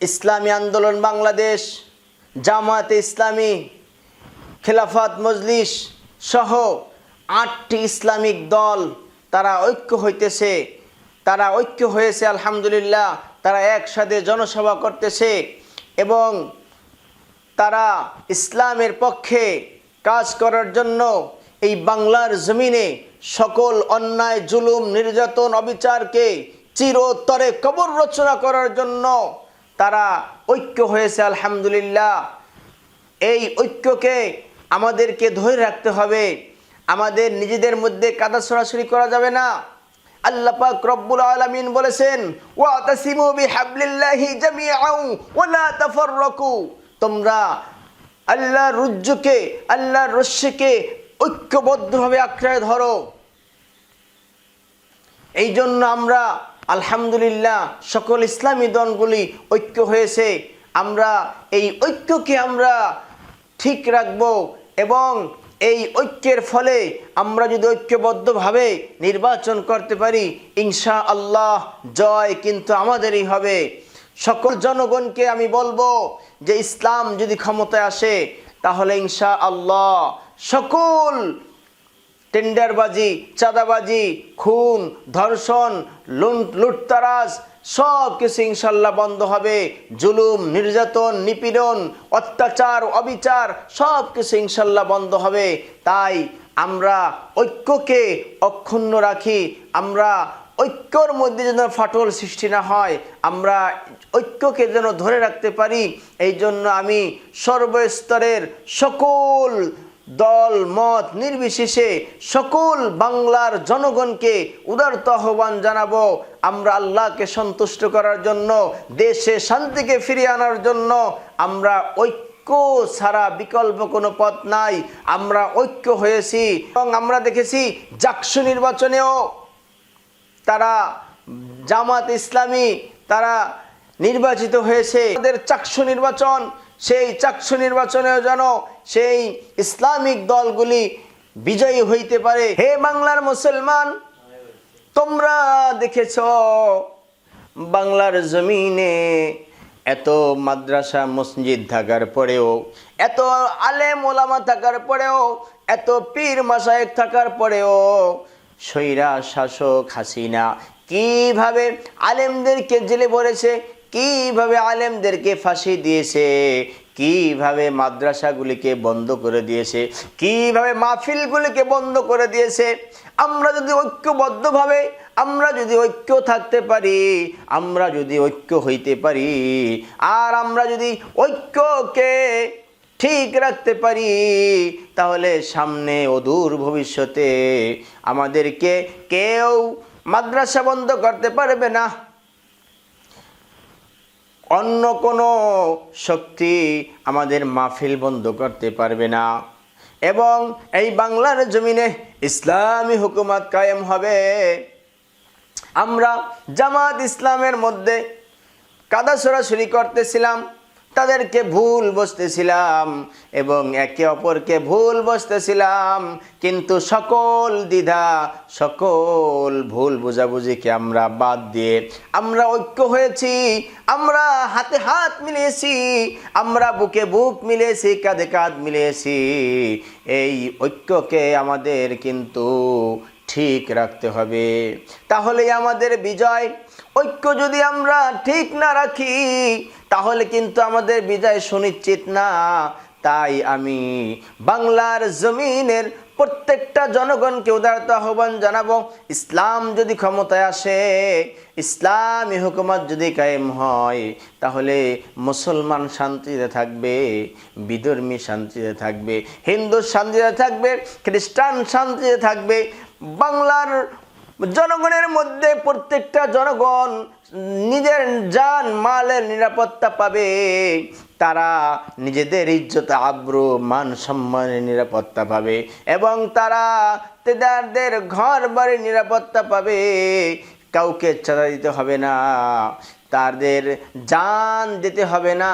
ইসলামী আন্দোলন বাংলাদেশ, জামায়াতে ইসলামী, খেলাফত মজলিস সহ ৮টি ইসলামিক দল তারা ঐক্য হয়েছে। আলহামদুলিল্লাহ, তারা একসাথে জনসভা করতেছে এবং তারা ইসলামের পক্ষে কাজ করার জন্য এই বাংলার জমিনে সকল অন্যায়, জুলুম, নির্যাতন, অবিচারকে চিরতরে কবর রচনা করার জন্য তারা ঐক্য হয়েছে। আলহামদুলিল্লাহ, এই ঐক্যকে আমাদেরকে ধরে রাখতে হবে। আমাদের নিজেদের মধ্যে কাদা ছড়াছড়ি করা যাবে না। আল্লাহ পাক রব্বুল আলামিন বলেছেন, ওয়াতাসিমু বিহাবলিল্লাহি জামিআন ওয়া লা তাফাররাকু, তোমরা আল্লাহর রজ্জুকে, আল্লাহর রশ্মিকে ঐক্যবদ্ধভাবে আঁকড়ে ধরো। এই জন্য আমরা আলহামদুলিল্লাহ সকল ইসলামী দলগুলি ঐক্য হয়েছে। আমরা এই ঐক্যকে আমরা ঠিক রাখব এবং এই ঐক্যের ফলে আমরা যদি ঐক্যবদ্ধভাবে নির্বাচন করতে পারি, ইনশাআল্লাহ জয় কিন্তু আমাদেরই হবে। সকল জনগণকে আমি বলবো যে ইসলাম যদি ক্ষমতায় আসে তাহলে ইনশাআল্লাহ সকল টেন্ডারবাজি, চাঁদাবাজি, খুন, ধর্ষণ, লুটতারাজ সব কিছু ইনশাল্লাহ বন্ধ হবে। জুলুম, নির্যাতন, নিপীড়ন, অত্যাচার, অবিচার সব কিছু ইনশাল্লাহ বন্ধ হবে। তাই আমরা ঐক্যকে অক্ষুণ্ণ রাখি। আমরা ঐক্যর মধ্যে যেন ফাটল সৃষ্টি না হয়, আমরা ঐক্যকে যেন ধরে রাখতে পারি। এই জন্য আমি সর্বস্তরের সকল দল মত নির্বিশেষে সকল বাংলার জনগণকে উদারত আহ্বান জানাবো, আমরা আল্লাহকে সন্তুষ্ট করার জন্য, দেশে শান্তিকে ফিরিয়ে আনার জন্য আমরা ঐক্য ছাড়া বিকল্প কোনো পথ নাই। আমরা ঐক্য হয়েছি এবং আমরা দেখেছি জাকসু নির্বাচনেও তারা জামাত ইসলামী তারা নির্বাচিত হয়েছে। তাদের চাকসু নির্বাচন, সেই চাকসু নির্বাচনেও যেন সেই ইসলামিক দলগুলি বিজয়ী হইতে পারে। হে বাংলার মুসলমান, তোমরা দেখেছ বাংলার জমিনে এত মাদ্রাসা মসজিদ থাকার পরেও, এত আলেম ওলামা থাকার পরেও, এত পীর মাশায়েখ থাকার পরেও স্বৈরা শাসক হাসিনা কিভাবে আলেমদেরকে জেলে ভরেছে, কিভাবে আলেমদেরকে ফাঁসি দিয়েছে, কিভাবে মাদ্রাসাগুলিকে বন্ধ করে দিয়েছে, কিভাবে মাহফিলগুলিকে বন্ধ করে দিয়েছে। আমরা যদি ঐক্যবদ্ধভাবে, আমরা যদি ঐক্য থাকতে পারি, আমরা যদি ঐক্য হইতে পারি, আর আমরা যদি ঐক্যকে ঠিক রাখতে পারি, তাহলে সামনে অদূর ভবিষ্যতে আমাদেরকে কেউ মাদ্রাসা বন্ধ করতে পারবে না। অন্য কোনো শক্তি আমাদের মাহফিল বন্ধ করতে পারবে না এবং এই বাংলার জমিনে ইসলামী হুকুমত কায়েম হবে। আমরা জামাত ইসলামের মধ্যে কাদা ছড়াছড়ি করতেছিলাম, তাদেরকে ভুল বুঝতেছিলাম এবং একে অপরকে ভুল বুঝতেছিলাম, কিন্তু সকল দ্বিধা, সকল ভুল বোঝাবুঝিকে আমরা বাদ দিয়ে আমরা ঐক্য হয়েছি। আমরা হাতে হাত মিলিয়েছি, আমরা বুকে বুক মিলিয়েছি, কাঁধে কাঁধ মিলিয়েছি। এই ঐক্যকে আমাদের কিন্তু ঠিক রাখতে হবে, তাহলেই আমাদের বিজয়। ঐক্য যদি আমরা ঠিক না রাখি তাহলে কিন্তু আমাদের বিজয় সুনিশ্চিত না। তাই আমি বাংলার জমিনের প্রত্যেকটা জনগণকে উদারত আহ্বান জানাবো, ইসলাম যদি ক্ষমতায় আসে, ইসলামী হুকুমত যদি কায়েম হয়, তাহলে মুসলমান শান্তিতে থাকবে, বিধর্মী শান্তিতে থাকবে, হিন্দু শান্তিতে থাকবে, খ্রিস্টান শান্তিতে থাকবে। বাংলার জনগণের মধ্যে প্রত্যেকটা জনগণ নিজের জান মালের নিরাপত্তা পাবে, তারা নিজেদের ইজ্জত, আব্রু, মান সম্মানের নিরাপত্তা পাবে এবং তারা তাদের ঘর বাড়ির নিরাপত্তা পাবে। কাউকে চাঁদা দিতে হবে না, তাদের জান দিতে হবে না।